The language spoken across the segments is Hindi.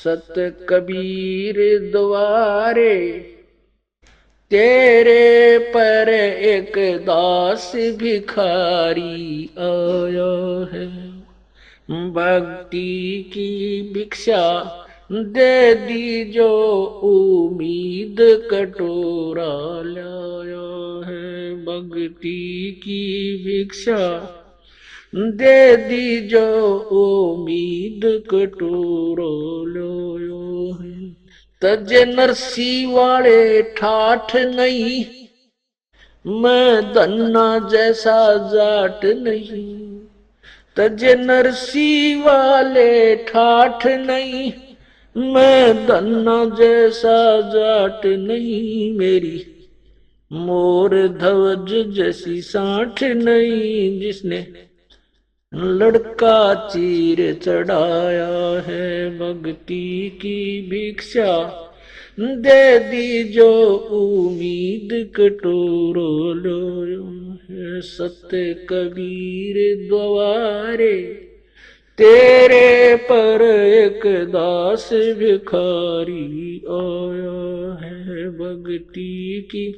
सत कबीर द्वारे तेरे पर एक दास भिखारी आया है। भक्ति की भिक्षा दे दी जो उम्मीद कटोरा लाया है। भक्ति की भिक्षा दे दी जो उम्मीद कटोरा लाया है। तज नरसी वाले ठाठ नहीं, मैं धन्ना जैसा जाट नहीं। तज नरसी वाले ठाठ नहीं, मैं धन्ना जैसा जाट नहीं। मेरी मोर ध्वज जैसी साठ नहीं, जिसने लड़का चीर चढ़ाया है। भक्ति की भिक्षा दे दी जो उम्मीद कटोरो लो है। सत्य कबीर द्वारे तेरे पर एक दास भिखारी आया है। भक्ति की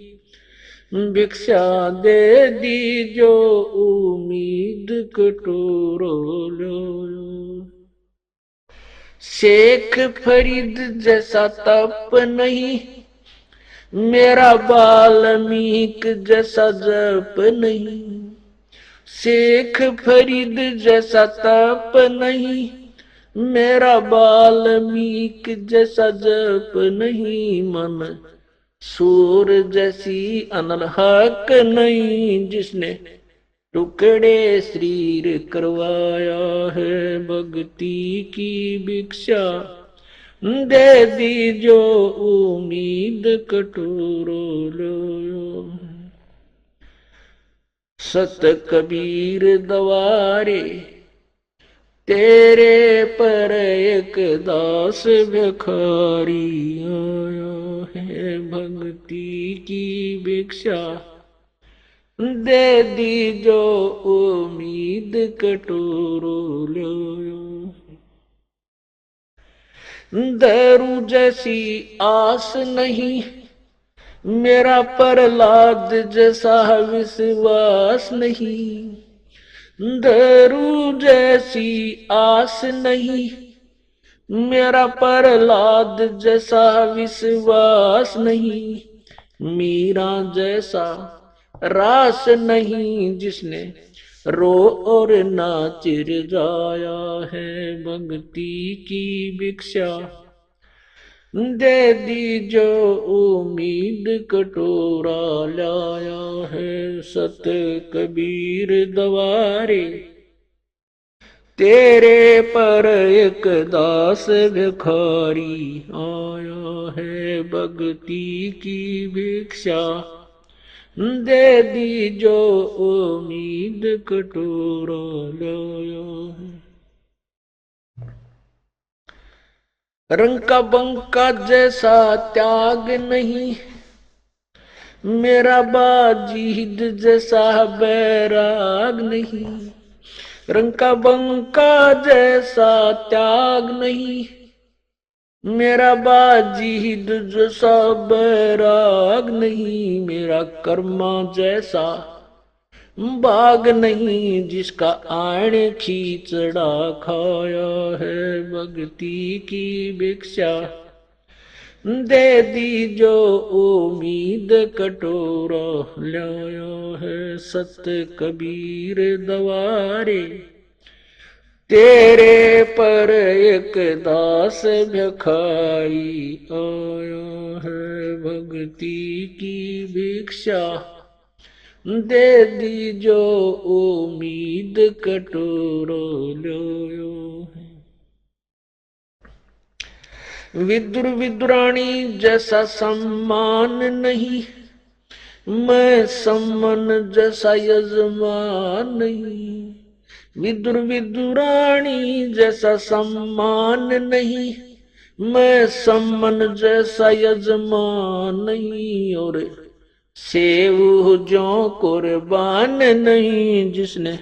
भिक्षा दे दी जो उम्मीद कटोरो लो। शेख फरीद जैसा तप नहीं, मेरा वाल्मीक जैसा जप नहीं। शेख फरीद जैसा तप नहीं, मेरा वाल्मीक जैसा जप नहीं। मन सूर जैसी अनलहक नहीं, जिसने टुकड़े शरीर करवाया है। भक्ति की भिक्षा दे दी जो उम्मीद कटोरो लो। सत कबीर द्वारे तेरे पर एक दास भिखारी आया है। भक्ति की भिक्षा दे दी जो उम्मीद कटोरो लो। दारू जैसी आस नहीं, मेरा प्रहलाद जैसा विश्वास नहीं। दारू जैसी आस नहीं, मेरा प्रहलाद जैसा विश्वास नहीं। मीरा जैसा रास नहीं, जिसने रो और नाच जाया है। भक्ति की भिक्षा दे दी जो उम्मीद कटोरा लाया है। सत कबीर द्वारे तेरे पर एक दास भिखारी आया है। भक्ति की भिक्षा दे दी जो उम्मीद कटोरा लाया है। रंग का बंका जैसा त्याग नहीं, मेरा बाजीद जैसा बैराग नहीं। रंग का बंका जैसा त्याग नहीं, मेरा बाजीद जैसा बैराग नहीं। मेरा कर्मा जैसा बाग नहीं, जिसका आण खींचड़ा खाया है। भक्ति की भिक्षा दे दी जो उम्मीद कटोरा लाया है। सत कबीर द्वारे तेरे पर एक दास भिखारी आया है। भक्ति की भिक्षा दे दी जो उम्मीद कटोरो लो। विदुर विदुरानी जैसा सम्मान नहीं, मैं सम्मान जैसा यजमान नहीं। विदुर विदुरानी जैसा सम्मान नहीं, मैं सम्मान जैसा यजमान नहीं। और सेव जो कुर्बान नहीं, जिसने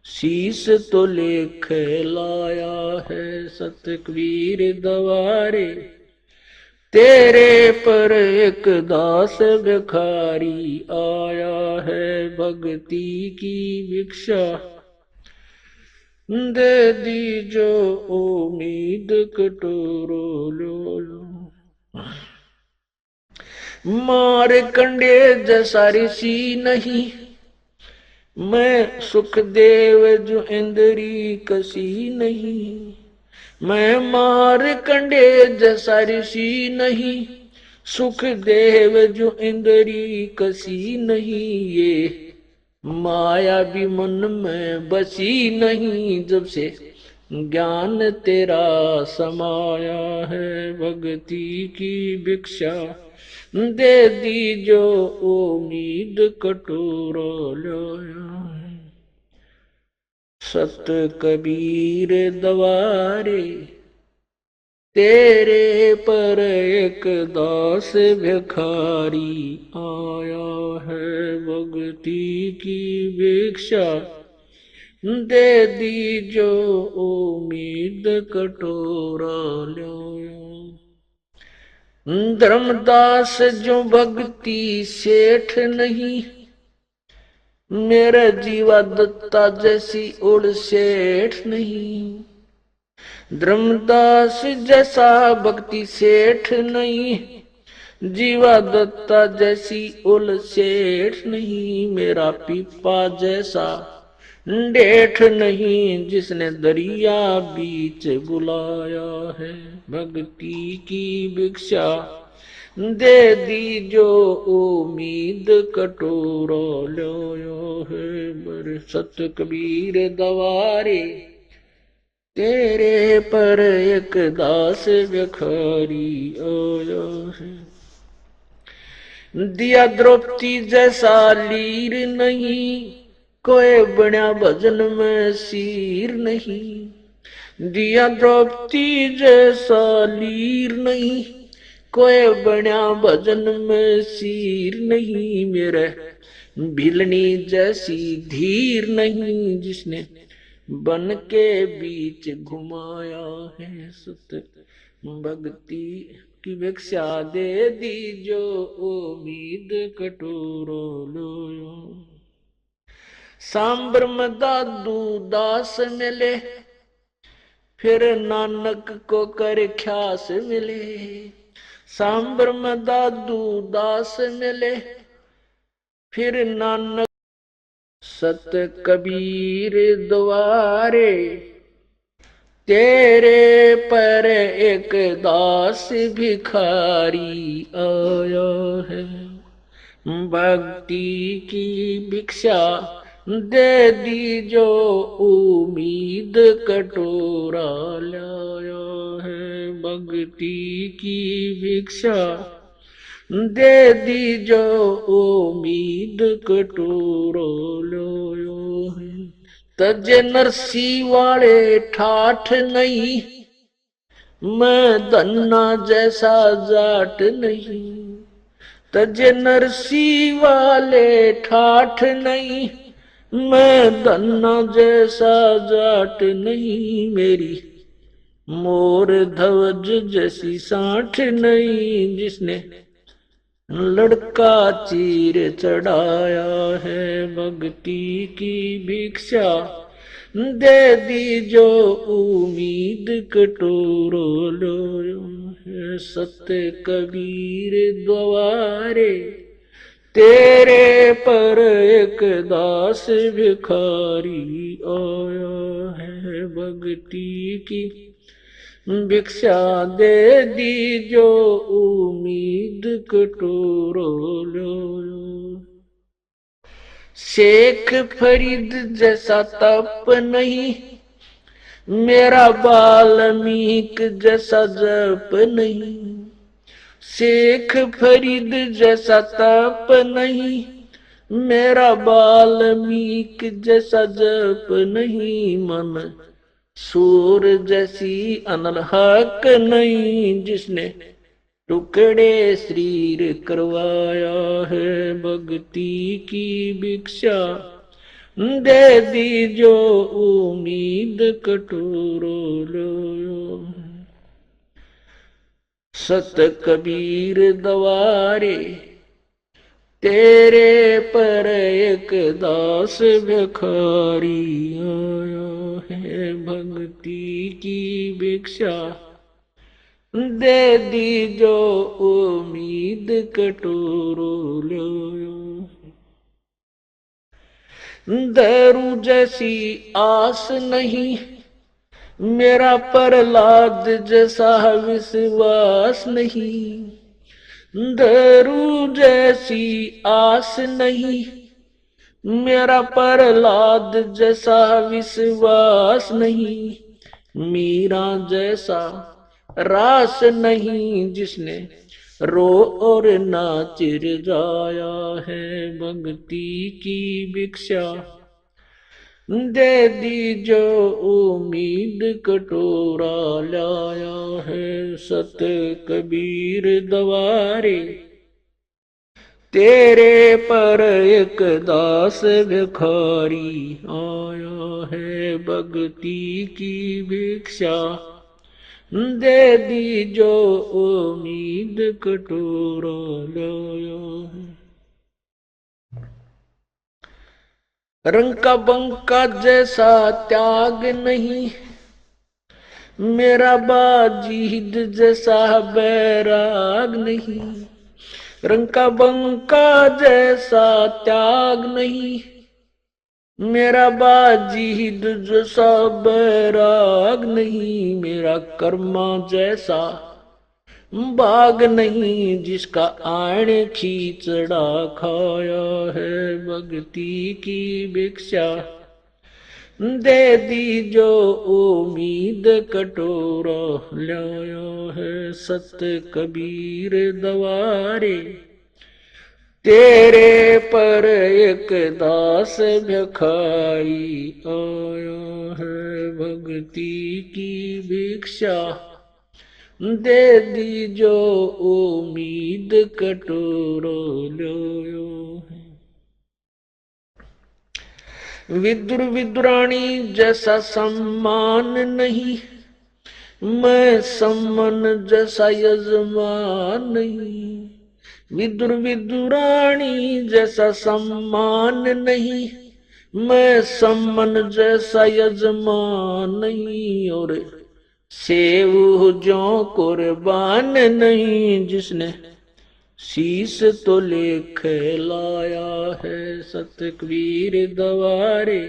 शीश तो लेख लाया है सतकबीर दवारे, तेरे पर एक दास भिखारी आया है भक्ति की भिक्षा, दे दी जो उम्मीद कटोरो लो लो। मार कंडे जैसा ऋषि नहीं, मैं सुखदेव जो इंद्री कसी नहीं, मैं मार कंडे जैसा ऋषि नहीं, सुखदेव जो इंद्री कसी नहीं, ये माया भी मन में बसी नहीं, जब से ज्ञान तेरा समाया है भक्ति की भिक्षा, दे दी जो उम्मीद कटोरा लाया। सत कबीर दवारे, तेरे पर एक दास भिखारी आया है भक्ति की भिक्षा, दे दी जो उम्मीद कटोरा लाया। धर्मदास जो भक्ति सेठ नहीं, मेरा जीवा दत्ता जैसी उड़ सेठ नहीं, धर्मदास जैसा भक्ति सेठ नहीं, जीवा दत्ता जैसी उल सेठ नहीं, मेरा पीपा जैसा डेठ नहीं, जिसने दरिया बीच बुलाया है भक्ति की भिक्षा, दे दी जो उम्मीद कटोरा लाया है। बर सत कबीर दवारे, तेरे पर एक दास भिखारी आया है। दिया द्रौपदी जैसा लीर नहीं, कोई बना भजन में सीर नहीं, दिया द्रौपदी जैसा लीर नहीं, कोई बना भजन में सीर नहीं, मेरे भिलनी जैसी धीर नहीं, जिसने बन के बीच घुमाया है सत भक्ति की भिक्षा, दे दी जो उम्मीद कटोरो लो। सांबर में दादू दास मिले, फिर नानक को कर ख्यास मिले, सांबर में दादू दास मिले, फिर नानक सत कबीर द्वारे, तेरे पर एक दास भिखारी आया है भक्ति की भिक्षा, दे दी जो उम्मीद कटोरा लाया है भक्ति की भिक्षा, दे दी जो उम्मीद कटोरा लाया है। तज नरसी वाले ठाठ नहीं, मैं धन्ना जैसा जाट नहीं, तज नरसी वाले ठाठ नहीं, मैं धन्ना जैसा जाट नहीं, मेरी मोर ध्वज जैसी साठ नहीं, जिसने लड़का चीर चढ़ाया है भक्ति की भिक्षा, दे दी जो उम्मीद कटोरो लो। सत्य कबीर द्वारे, तेरे पर एक दास भिखारी आया है भक्ति की भिक्षा, दे दी जो उम्मीद कटोरो लो। शेख फरीद जैसा तप नहीं, मेरा वाल्मीक जैसा जप नहीं, शेख फरीद जैसा तप नहीं, मेरा वाल्मीक जैसा जप नहीं, मन सूर जैसी अनलहक नहीं, जिसने टुकड़े शरीर करवाया है भक्ति की भिक्षा, दे दी जो उम्मीद कटोरो लो। सत कबीर दवारे तेरे पर एक दास भिखारी आया है, भक्ति की भिक्षा दे दी जो उम्मीद कटोरो लो। दारू जैसी आस नहीं, मेरा प्रहलाद जैसा विश्वास नहीं। दारू जैसी आस नहीं, मेरा प्रहलाद जैसा विश्वास नहीं। मीरा जैसा रास नहीं, जिसने रो और नाच जाया है, भक्ति की भिक्षा दे दी जो उम्मीद कटोरा लाया है। सत कबीर दवारे तेरे पर एक दास भिखारी आया है, भक्ति की भिक्षा दे दी जो उम्मीद कटोरा लाया है। रंग का बंका जैसा त्याग नहीं, मेरा बाजीद जैसा बैराग नहीं। रंग का बंका जैसा त्याग नहीं, मेरा बाजीद जैसा बैराग नहीं। मेरा कर्मा जैसा बाग नहीं, जिसका आण खींचड़ा खाया है, भक्ति की भिक्षा दे दी जो उम्मीद कटोरा लाया है। सत कबीर दवारे तेरे पर एक दास भिखारी आया है, भक्ति की भिक्षा दे दी जो उम्मीद कटोरो लो। विदुर विदुरानी जैसा सम्मान नहीं, मैं सम्मन जैसा यजमान नहीं। विदुर विदुरानी जैसा सम्मान नहीं, मैं सम्मन जैसा यजमान नहीं। और सेव जो कुर्बान नहीं, जिसने शीश तो लेख लाया है। सतकबीर दवारे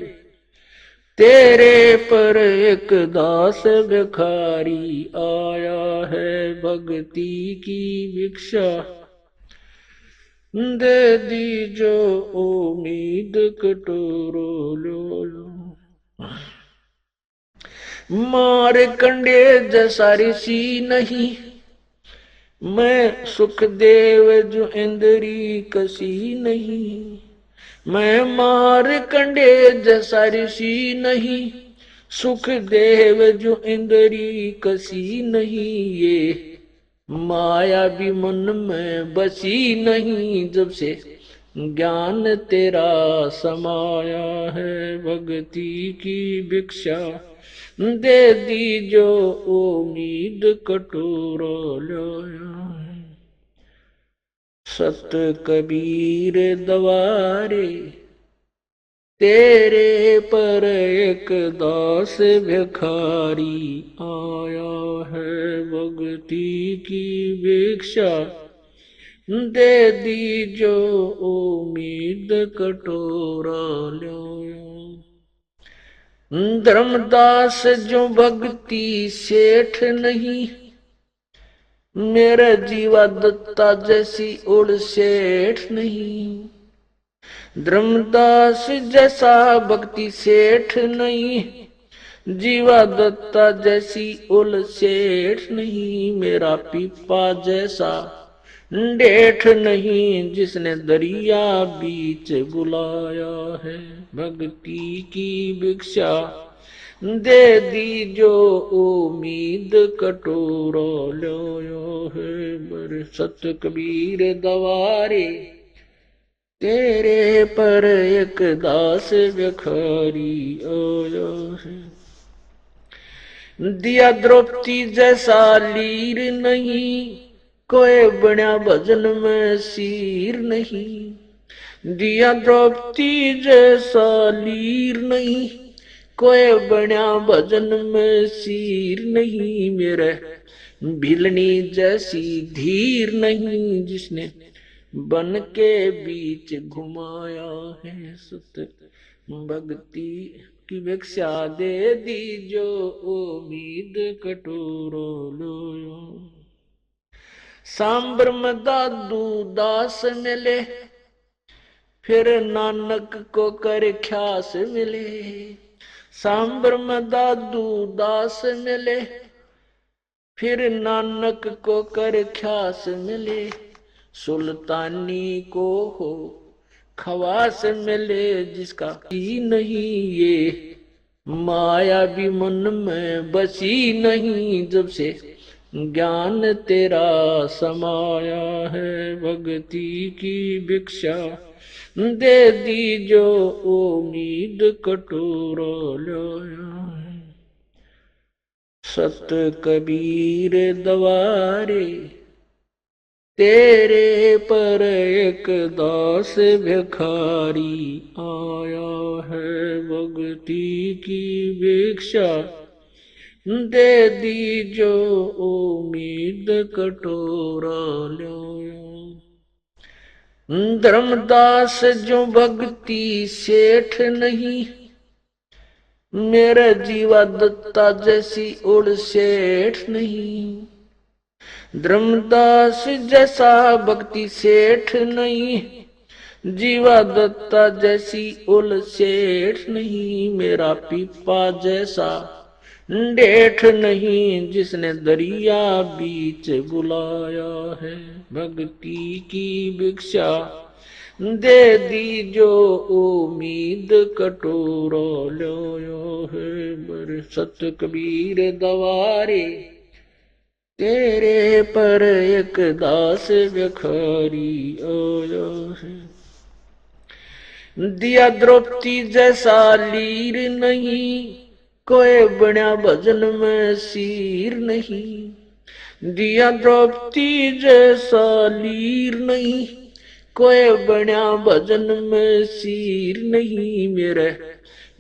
तेरे पर एक दास भिखारी आया है, भक्ति की भिक्षा दे दी जो उम्मीद कटोरो लो। मार कंडे जैसा ऋषि नहीं, मैं सुखदेव जो इंद्री कसी नहीं। मैं मार कंडे जैसा ऋषि नहीं, सुखदेव जो इंद्री कसी नहीं। ये माया भी मन में बसी नहीं, जब से ज्ञान तेरा समाया है, भक्ति की भिक्षा दे दी जो उम्मीद कटोरा लाया। सत कबीर दवारे तेरे पर एक दास भिखारी आया है, भक्ति की भिक्षा दे दी जो उम्मीद कटोरा लाया। धर्मदास जो भक्ति सेठ नहीं, मेरा जीवा दत्ता जैसी उड़ सेठ नहीं। धर्मदास जैसा भक्ति सेठ नहीं, जीवा दत्ता जैसी उल सेठ नहीं। मेरा पीपा जैसा डेठ नहीं, जिसने दरिया बीच बुलाया है, भक्ति की भिक्षा दे दी जो उम्मीद कटोरा लाया है। बर सत कबीर दवारे तेरे पर एक दास भिखारी आया है। दिया द्रौपदी जैसा लीर नहीं, कोई बना भजन में सीर नहीं। दिया द्रौपदी जैसा लीर नहीं, कोई बना भजन में सिर नहीं। मेरे भिलनी जैसी धीर नहीं, जिसने बन के बीच घुमाया है। सुत भक्ति की भिक्षा दे दी, जो उम्मीद कटोरो लोयो। सांबर में दादू दास मिले, फिर नानक को कर ख्यास मिले। सांबर में दादू दास मिले, फिर नानक को कर ख्यास मिले। सुल्तानी को हो खवास मिले, जिसका ही नहीं ये माया भी मन में बसी नहीं। जब से ज्ञान तेरा समाया है, भक्ति की भिक्षा दे दी, जो उम्मीद कटोरा लाया। सत कबीर दवारे, तेरे पर एक दास भिखारी आया है। भक्ति की भिक्षा दे दी, जो उम्मीद कटोरा लाया। धर्मदास जो भक्ति सेठ नहीं, मेरा जीवा दत्ता जैसी उड़ सेठ नहीं। धर्मदास जैसा भक्ति सेठ नहीं, जीवा दत्ता जैसी उल सेठ नहीं। मेरा पीपा जैसा डेठ नहीं, जिसने दरिया बीच बुलाया है। भक्ति की भिक्षा दे दी, जो उम्मीद कटोरा लाया है। बर सत कबीर दवारे, तेरे पर एक दास भिखारी आया है। दिया द्रौपदी जैसा लीर नहीं, कोई बना भजन में सिर नहीं। दिया द्रौपदी जैसा लीर नहीं, कोई बना भजन में सिर नहीं। मेरे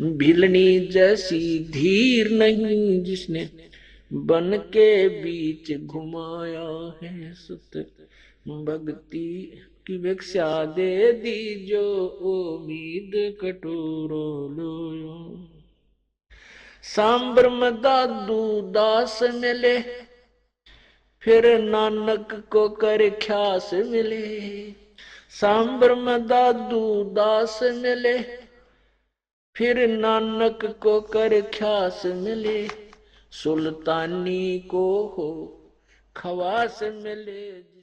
भिलनी जैसी धीर नहीं, जिसने बन के बीच घुमाया है। सुत भक्ति की भिक्षा दे दी, जो उम्मीद कटोरो लोयो। सांबर में दादू दास मिले, फिर नानक को कर ख्यास मिले। सांबर में दादू दास मिले, फिर नानक को कर ख्यास मिले। सुल्तानी को हो खवास मिले।